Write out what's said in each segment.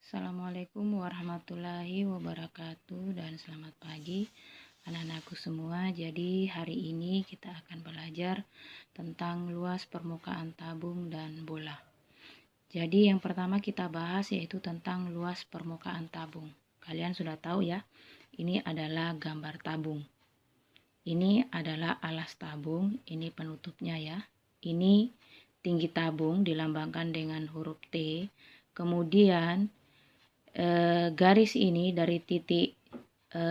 Assalamualaikum warahmatullahi wabarakatuh dan selamat pagi anak-anakku semua. Jadi hari ini kita akan belajar tentang luas permukaan tabung dan bola. Jadi yang pertama kita bahas yaitu tentang luas permukaan tabung. Kalian sudah tahu ya, ini adalah gambar tabung. Ini adalah alas tabung, ini penutupnya ya. Ini tinggi tabung dilambangkan dengan huruf T. Kemudian garis ini dari titik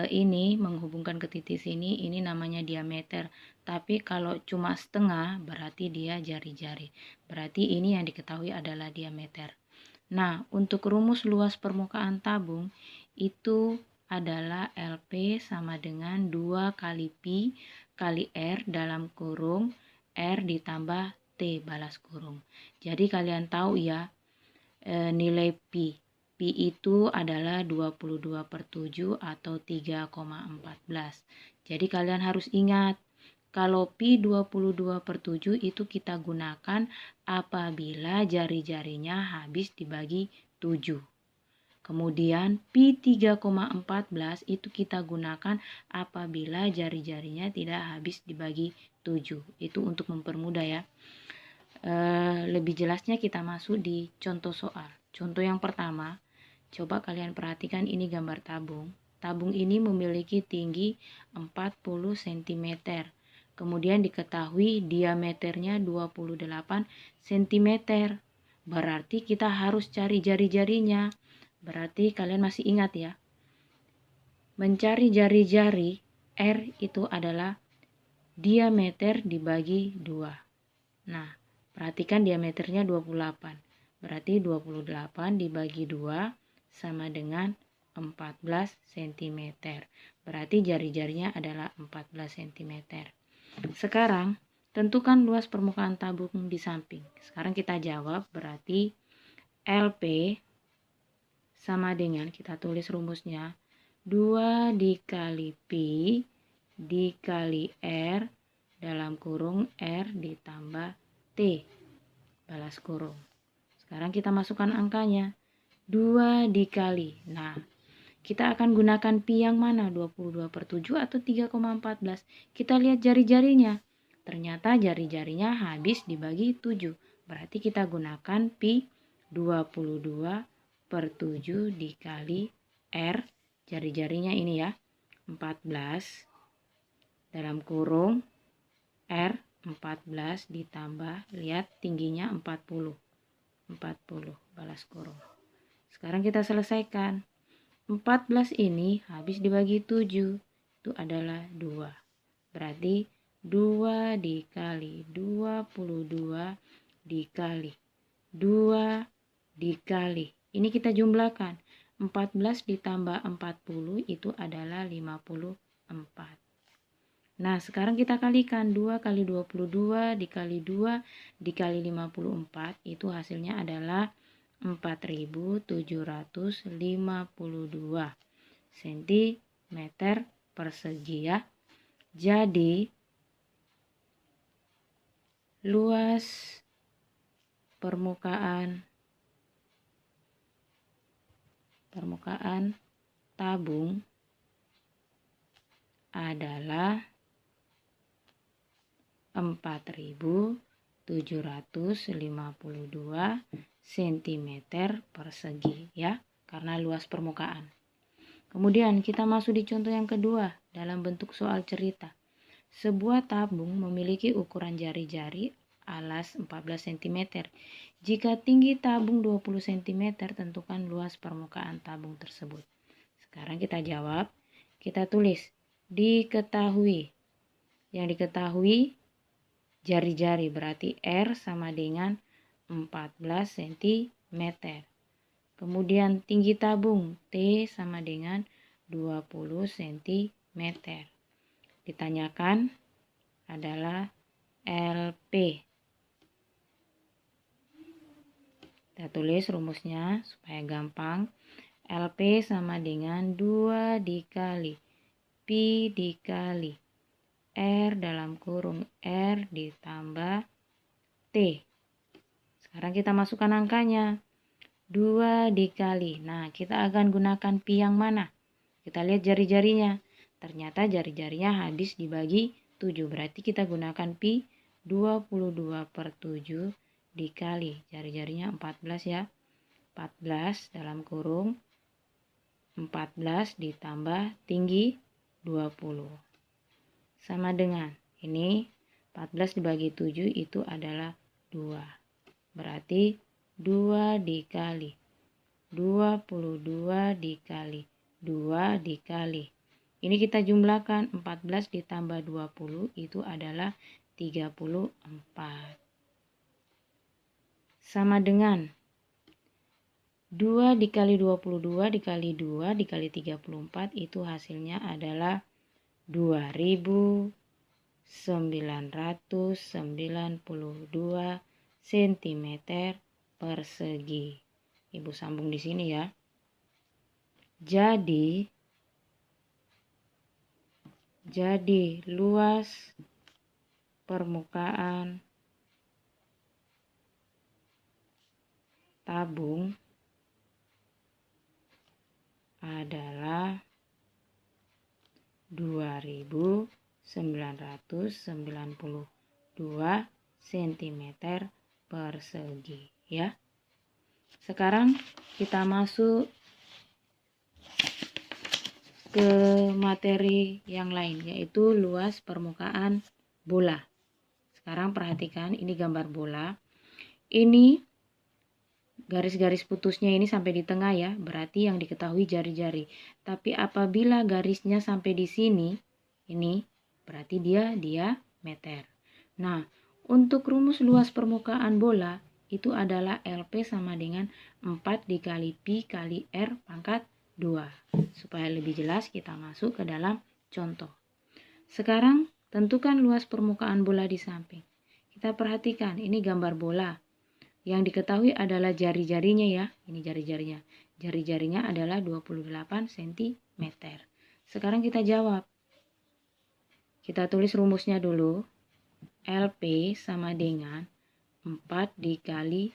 ini menghubungkan ke titik sini, ini namanya diameter. Tapi kalau cuma setengah berarti dia jari-jari. Berarti ini yang diketahui adalah diameter. Nah, untuk rumus luas permukaan tabung itu adalah LP sama dengan 2 kali Pi kali R dalam kurung R ditambah T balas kurung. Jadi kalian tahu ya nilai Pi. Pi itu adalah 22/7 atau 3,14. Jadi kalian harus ingat, kalau Pi 22/7 itu kita gunakan apabila jari-jarinya habis dibagi 7. Kemudian Pi 3,14 itu kita gunakan apabila jari-jarinya tidak habis dibagi 7. Itu untuk mempermudah ya. Lebih jelasnya kita masuk di contoh soal. Contoh yang pertama, coba kalian perhatikan ini gambar tabung. Tabung ini memiliki tinggi 40 cm. Kemudian diketahui diameternya 28 cm. Berarti kita harus cari jari-jarinya. Berarti kalian masih ingat ya. Mencari jari-jari R itu adalah diameter dibagi 2. Nah, perhatikan diameternya 28. Berarti 28 dibagi 2 sama dengan 14 cm. Berarti jari-jarinya adalah 14 cm. Sekarang, tentukan luas permukaan tabung di samping. Sekarang kita jawab, berarti LP sama dengan, kita tulis rumusnya, 2 dikali Pi dikali R dalam kurung R ditambah T balas kurung. Sekarang kita masukkan angkanya. 2 dikali. Nah, kita akan gunakan Pi yang mana? 22/7 atau 3,14? Kita lihat jari-jarinya. Ternyata jari-jarinya habis dibagi 7. Berarti kita gunakan Pi 22/7 dikali R. Jari-jarinya ini ya. 14 dalam kurung R 14 ditambah, lihat tingginya 40 balas kurung. Sekarang kita selesaikan. 14 ini habis dibagi 7, itu adalah 2. Berarti 2 dikali 22 dikali 2 dikali. Ini kita jumlahkan. 14 ditambah 40 itu adalah 54. Nah, sekarang kita kalikan 2 kali 22 dikali 2 dikali 54 itu hasilnya adalah 4752 cm persegi ya. Jadi luas permukaan tabung adalah 4752 cm persegi ya, karena luas permukaan. Kemudian kita masuk di contoh yang kedua dalam bentuk soal cerita. Sebuah tabung memiliki ukuran jari-jari alas 14 cm. Jika tinggi tabung 20 cm, tentukan luas permukaan tabung tersebut. Sekarang kita jawab, kita tulis diketahui. Yang diketahui jari-jari, berarti R sama dengan 14 cm. Kemudian tinggi tabung T sama dengan 20 cm. Ditanyakan adalah LP. Kita tulis rumusnya supaya gampang. LP sama dengan 2 dikali Pi dikali R dalam kurung R ditambah T. Sekarang kita masukkan angkanya. 2 dikali. Nah, kita akan gunakan pi yang mana? Kita lihat jari-jarinya. Ternyata jari-jarinya habis dibagi 7. Berarti kita gunakan pi 22/7 dikali. Jari-jarinya 14 ya. 14 dalam kurung 14 ditambah tinggi 20. Sama dengan ini 14 dibagi 7 itu adalah 2. Berarti 2 dikali 22 dikali 2 dikali. Ini kita jumlahkan 14 ditambah 20 itu adalah 34. Sama dengan 2 dikali 22 dikali 2 dikali 34 itu hasilnya adalah 2.992 cm persegi. Ibu sambung di sini ya. Jadi luas permukaan tabung adalah 2.992 cm persegi ya. Sekarang kita masuk ke materi yang lain, yaitu luas permukaan bola. Sekarang perhatikan, ini gambar bola. Ini garis-garis putusnya ini sampai di tengah ya, berarti yang diketahui jari-jari. Tapi apabila garisnya sampai di sini, ini berarti dia diameter. Nah, untuk rumus luas permukaan bola itu adalah LP sama dengan 4 dikali pi kali R pangkat 2. Supaya lebih jelas kita masuk ke dalam contoh. Sekarang tentukan luas permukaan bola di samping. Kita perhatikan ini gambar bola. Yang diketahui adalah jari-jarinya ya. Ini jari-jarinya. Jari-jarinya adalah 28 cm. Sekarang kita jawab. Kita tulis rumusnya dulu. LP sama dengan 4 dikali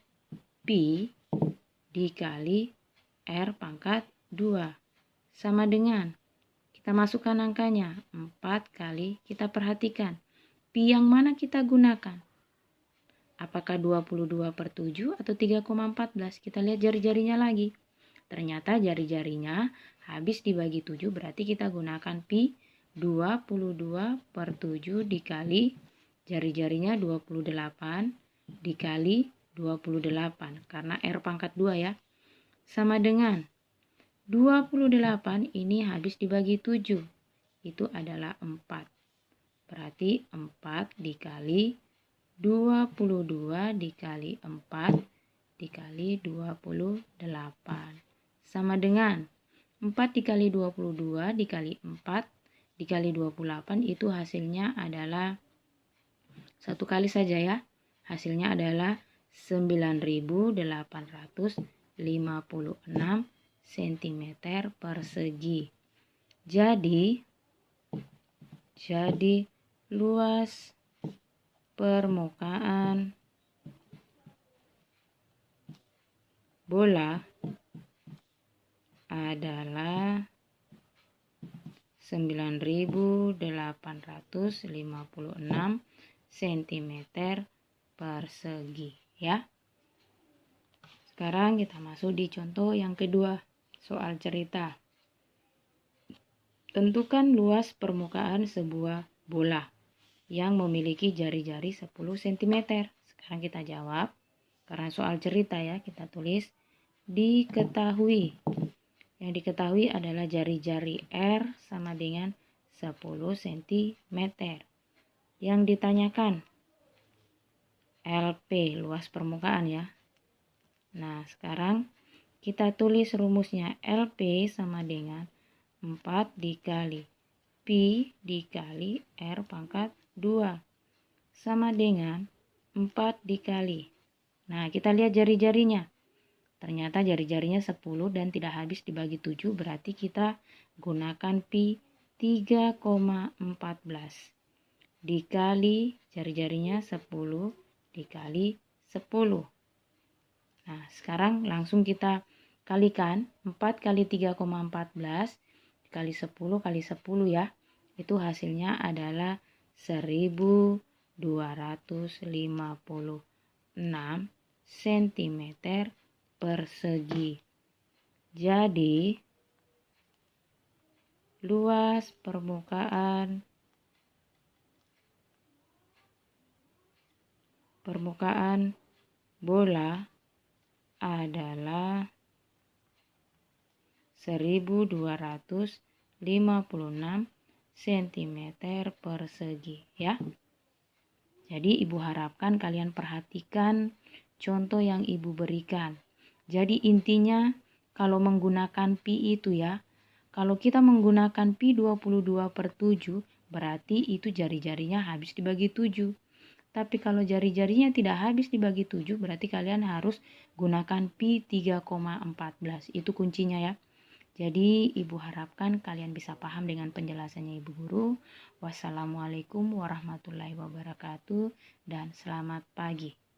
pi dikali R pangkat 2 sama dengan kita masukkan angkanya 4 kali, kita perhatikan pi yang mana kita gunakan, apakah 22/7 atau 3,14. Kita lihat jari-jarinya lagi, ternyata jari-jarinya habis dibagi 7, berarti kita gunakan pi 22/7 dikali jari-jarinya 28 dikali 28 karena R pangkat 2 ya, sama dengan 28 ini habis dibagi 7 itu adalah 4, berarti 4 dikali 22 dikali 4 dikali 28 sama dengan 4 dikali 22 dikali 4 dikali 28 itu hasilnya adalah satu kali saja ya, hasilnya adalah 9.856 cm persegi. Jadi luas permukaan bola adalah 9.856 cm persegi ya. Sekarang kita masuk di contoh yang kedua, soal cerita. Tentukan luas permukaan sebuah bola yang memiliki jari-jari 10 cm. Sekarang kita jawab, karena soal cerita ya, kita tulis diketahui. Yang diketahui adalah jari-jari R sama dengan 10 cm. Yang ditanyakan LP, luas permukaan ya. Nah, sekarang kita tulis rumusnya. LP sama dengan 4 dikali pi dikali R pangkat 2 sama dengan 4 dikali. Nah, kita lihat jari-jarinya. Ternyata jari-jarinya 10 dan tidak habis dibagi 7, berarti kita gunakan pi 3,14 dikali jari-jarinya 10 dikali 10. Nah, sekarang langsung kita kalikan. 4 kali 3,14 kali 10 kali 10 ya. Itu hasilnya adalah 1256 cm persegi. Jadi, luas permukaan bola adalah 1256 cm persegi ya. Jadi Ibu harapkan kalian perhatikan contoh yang Ibu berikan. Jadi intinya kalau menggunakan pi itu ya, kalau kita menggunakan pi 22/7 berarti itu jari-jarinya habis dibagi 7. Tapi kalau jari-jarinya tidak habis dibagi 7 berarti kalian harus gunakan pi 3,14. Itu kuncinya ya. Jadi Ibu harapkan kalian bisa paham dengan penjelasannya Ibu Guru. Wassalamualaikum warahmatullahi wabarakatuh dan selamat pagi.